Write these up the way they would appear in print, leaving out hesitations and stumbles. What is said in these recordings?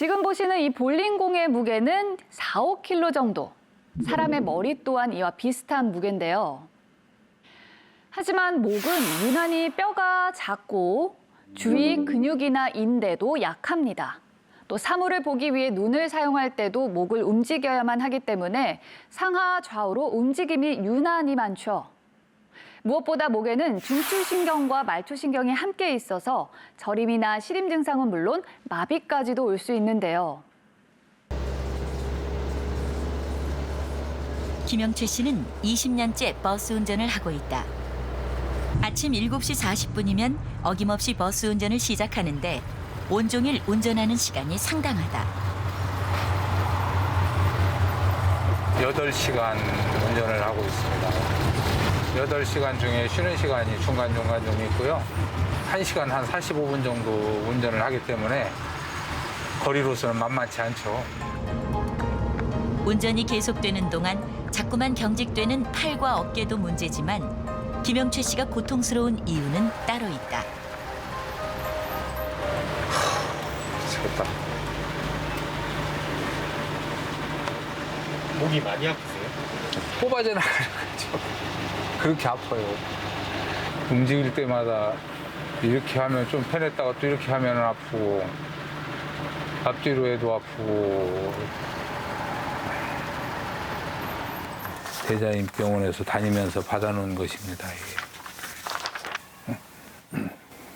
지금 보시는 이 볼링공의 무게는 4, 5kg 정도. 사람의 머리 또한 이와 비슷한 무게인데요. 하지만 목은 유난히 뼈가 작고 주위 근육이나 인대도 약합니다. 또 사물을 보기 위해 눈을 사용할 때도 목을 움직여야만 하기 때문에 상하 좌우로 움직임이 유난히 많죠. 무엇보다 목에는 중추신경과 말초신경이 함께 있어서 저림이나 시림 증상은 물론 마비까지도 올 수 있는데요. 김영채 씨는 20년째 버스 운전을 하고 있다. 아침 7시 40분이면 어김없이 버스 운전을 시작하는데 온종일 운전하는 시간이 상당하다. 8시간 운전을 하고 있습니다. 8시간 중에 쉬는 시간이 중간중간 좀 있고요. 1시간 한 45분 정도 운전을 하기 때문에 거리로서는 만만치 않죠. 운전이 계속되는 동안 자꾸만 경직되는 팔과 어깨도 문제지만 김영채 씨가 고통스러운 이유는 따로 있다. 미치겠다. 목이 많이 아프세요? 뽑아져 나가는 거죠. 그렇게 아파요. 움직일 때마다 이렇게 하면 좀 편했다가 또 이렇게 하면 아프고 앞뒤로 해도 아프고 대자인병원에서 다니면서 받아놓은 것입니다. 이게.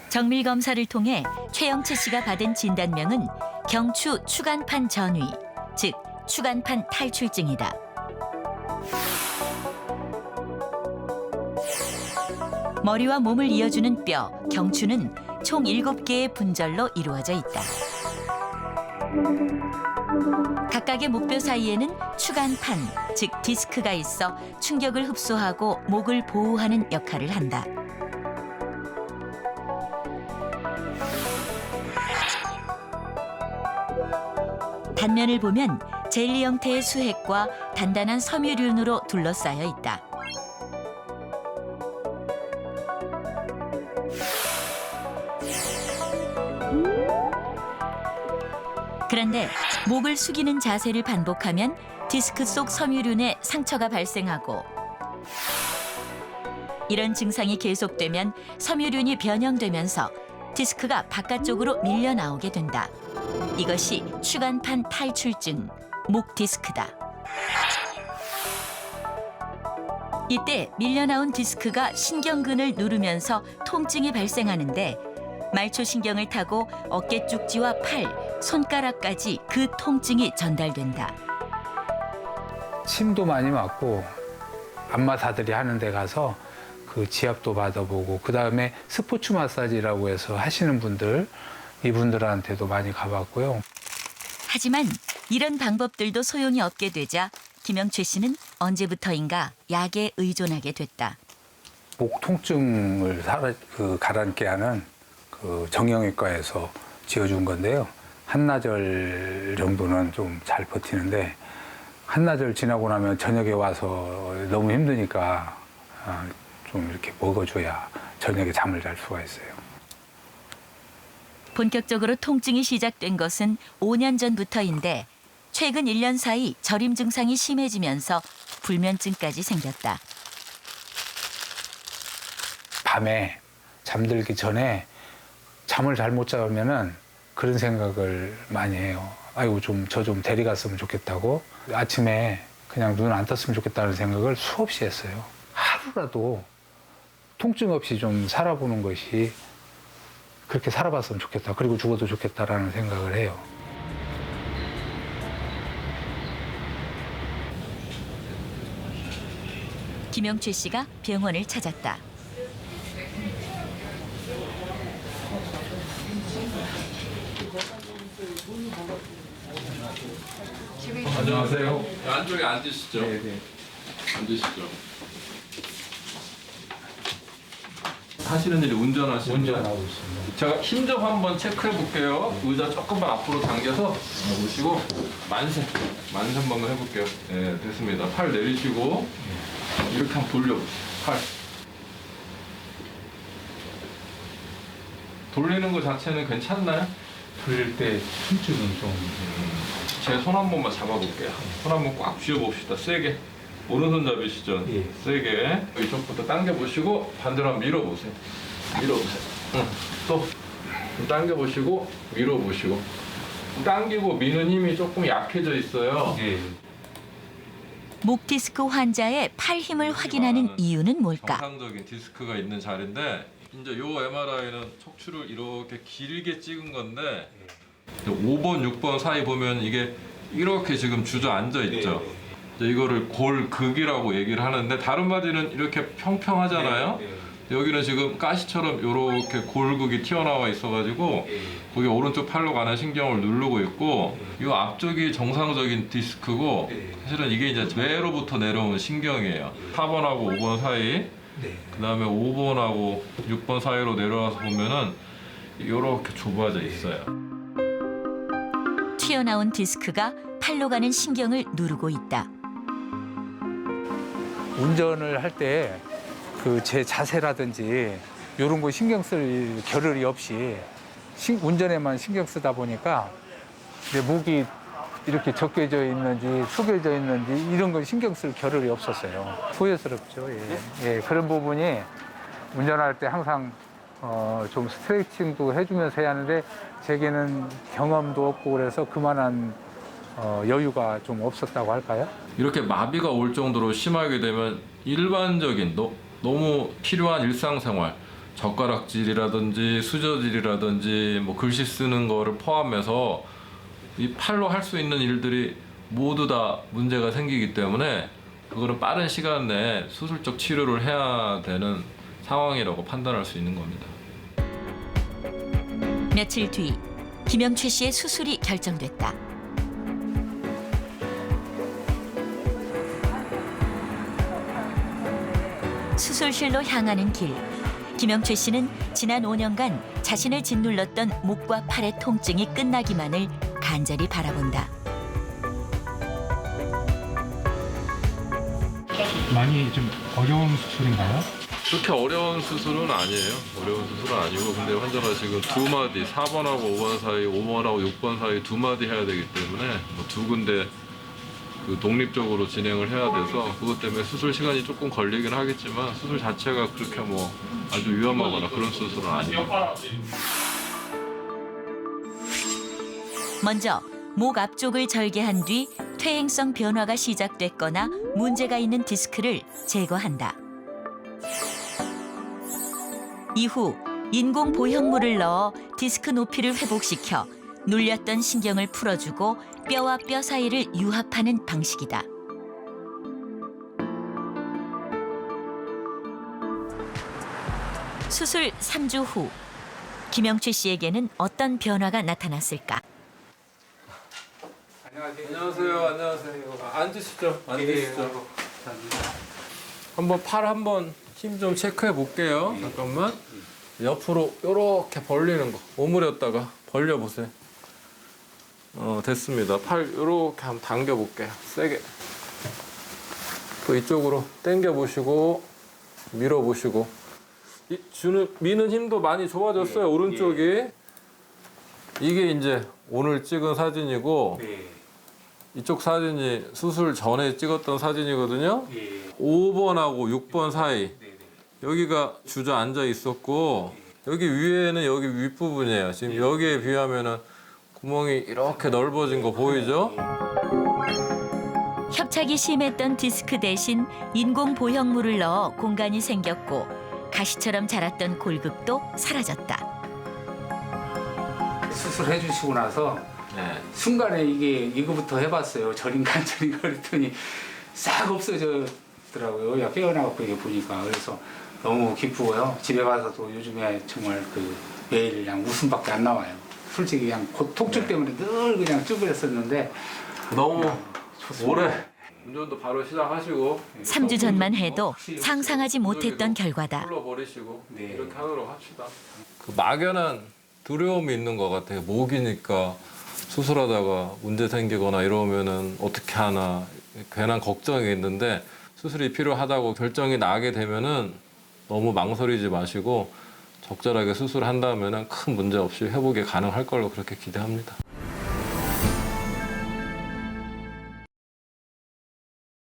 정밀 검사를 통해 최영채 씨가 받은 진단명은 경추 추간판 전위, 즉 추간판 탈출증이다. 머리와 몸을 이어주는 뼈, 경추는 총 7개의 분절로 이루어져 있다. 각각의 목뼈 사이에는 추간판, 즉 디스크가 있어 충격을 흡수하고 목을 보호하는 역할을 한다. 단면을 보면 젤리 형태의 수액과 단단한 섬유륜으로 둘러싸여 있다. 그런데 목을 숙이는 자세를 반복하면 디스크 속 섬유륜에 상처가 발생하고 이런 증상이 계속되면 섬유륜이 변형되면서 디스크가 바깥쪽으로 밀려 나오게 된다. 이것이 추간판 탈출증, 목 디스크다. 이때 밀려 나온 디스크가 신경근을 누르면서 통증이 발생하는데 말초신경을 타고 어깨 쪽지와 팔, 손가락까지 그 통증이 전달된다. 침도 많이 맞고 안마사들이 하는 데 가서 그 지압도 받아보고 그다음에 스포츠 마사지라고 해서 하시는 분들 이분들한테도 많이 가봤고요. 하지만 이런 방법들도 소용이 없게 되자 김영채 씨는 언제부터인가 약에 의존하게 됐다. 목 통증을 가라앉게 하는 그 정형외과에서 지어준 건데요. 한나절 정도는 좀 잘 버티는데 한나절 지나고 나면 저녁에 와서 너무 힘드니까 좀 이렇게 먹어줘야 저녁에 잠을 잘 수가 있어요. 본격적으로 통증이 시작된 것은 5년 전부터인데 최근 1년 사이 저림 증상이 심해지면서 불면증까지 생겼다. 밤에 잠들기 전에 잠을 잘 못 자면은 그런 생각을 많이 해요. 아이고 저 좀 데리 갔으면 좋겠다고 아침에 그냥 눈 안 떴으면 좋겠다는 생각을 수없이 했어요. 하루라도 통증 없이 좀 살아보는 것이 그렇게 살아봤으면 좋겠다. 그리고 죽어도 좋겠다라는 생각을 해요. 김영채 씨가 병원을 찾았다. 안녕하세요. 안쪽에 앉으시죠. 네네. 앉으시죠. 하시는 일이 운전하시는 운전하고 있습니다. 제가 힘 좀 한번 체크해 볼게요. 의자 조금만 앞으로 당겨서 보시고 만세 한번 해볼게요. 네, 됐습니다. 팔 내리시고 이렇게 한번 돌려보세요. 팔 돌리는 거 자체는 괜찮나요? 돌릴 때 통증은 좀 제 손 한 번만 잡아볼게요. 손 한 번 꽉 쥐어봅시다. 세게. 오른손 잡으시죠? 예. 세게. 이쪽부터 당겨보시고 반대로 한번 밀어보세요. 밀어보세요. 응. 또 당겨보시고 밀어보시고. 당기고 미는 힘이 조금 약해져 있어요. 예. 목 디스크 환자의 팔 힘을 확인하는 이유는 뭘까? 정상적인 디스크가 있는 자리인데 이제 요 MRI는 척추를 이렇게 길게 찍은 건데 5번, 6번 사이 보면 이게 이렇게 지금 주저앉아 있죠. 이제 이거를 골극이라고 얘기를 하는데 다른 바디는 이렇게 평평하잖아요. 여기는 지금 가시처럼 이렇게 골극이 튀어나와 있어가지고 거기 오른쪽 팔로 가는 신경을 누르고 있고 이 앞쪽이 정상적인 디스크고 사실은 이게 이제 뇌로부터 내려온 신경이에요. 4번하고 5번 사이 그 다음에 5번하고 6번 사이로 내려와서 보면은 이렇게 좁아져 있어요. 튀어나온 디스크가 팔로 가는 신경을 누르고 있다. 운전을 할 때 그 제 자세라든지 이런 거 신경 쓸 겨를이 없이 운전에만 신경 쓰다 보니까 내 목이 이렇게 적게져 있는지 숙여져 있는지 이런 건 신경 쓸 겨를이 없었어요. 후회스럽죠. 예. 예, 그런 부분이 운전할 때 항상 좀 스트레칭도 해주면서 해야 하는데 제게는 경험도 없고 그래서 그만한 여유가 좀 없었다고 할까요? 이렇게 마비가 올 정도로 심하게 되면 일반적인 너무 필요한 일상생활 젓가락질이라든지 수저질이라든지 뭐 글씨 쓰는 거를 포함해서 이 팔로 할 수 있는 일들이 모두 다 문제가 생기기 때문에 그거는 빠른 시간 내에 수술적 치료를 해야 되는 상황이라고 판단할 수 있는 겁니다. 며칠 뒤 김영최 씨의 수술이 결정됐다. 수술실로 향하는 길. 김영최 씨는 지난 5년간 자신을 짓눌렀던 목과 팔의 통증이 끝나기만을 간절히 바라본다. 많이 좀 어려운 수술인가요? 그렇게 어려운 수술은 아니에요. 어려운 수술은 아니고 근데 환자가 지금 두 마디 4번하고 5번 사이, 5번하고 6번 사이 두 마디 해야 되기 때문에 뭐 두 군데 그 독립적으로 진행을 해야 돼서 그것 때문에 수술 시간이 조금 걸리긴 하겠지만 수술 자체가 그렇게 뭐 아주 위험하거나 그런 수술은 아니에요. 먼저 목 앞쪽을 절개한 뒤 퇴행성 변화가 시작됐거나 문제가 있는 디스크를 제거한다. 이후 인공 보형물을 넣어 디스크 높이를 회복시켜 눌렸던 신경을 풀어주고 뼈와 뼈 사이를 유합하는 방식이다. 수술 3주 후 김영최 씨에게는 어떤 변화가 나타났을까? 안녕하세요. 앉으시죠. 한번 팔 한번 힘 좀 체크해 볼게요. 잠깐만. 옆으로 이렇게 벌리는 거. 오므렸다가 벌려 보세요. 됐습니다. 팔 이렇게 한번 당겨 볼게요. 세게. 또 이쪽으로 당겨 보시고 밀어 보시고. 미는 힘도 많이 좋아졌어요. 오른쪽이. 이게 이제 오늘 찍은 사진이고 이쪽 사진이 수술 전에 찍었던 사진이거든요. 5번하고 6번 사이 여기가 주저앉아 있었고 여기 위에는 여기 윗부분이에요. 지금 여기에 비하면은 구멍이 이렇게 넓어진 거 보이죠? 협착이 심했던 디스크 대신 인공 보형물을 넣어 공간이 생겼고 가시처럼 자랐던 골극도 사라졌다. 수술해 주시고 나서 순간에 이거부터 해봤어요. 저린가 그랬더니 싹 없어졌더라고요. 야 깨어나갖고 이게 보니까 그래서 너무 기쁘고요. 집에 가서도 요즘에 정말 매일 그냥 웃음밖에 안 나와요. 솔직히 그냥 통증 때문에 늘 그냥 쭈그렸었는데 너무 좋습니다. 오래 운전도 바로 시작하시고 3주 전만 해도 상상하지 못했던 결과다. 풀어버리시고 네. 이렇게 하도록 합시다. 그 막연한 두려움이 있는 것 같아요. 목이니까 수술하다가 문제 생기거나 이러면은 어떻게 하나 괜한 걱정이 있는데 수술이 필요하다고 결정이 나게 되면은 너무 망설이지 마시고 적절하게 수술한다면 큰 문제 없이 회복이 가능할 걸로 그렇게 기대합니다.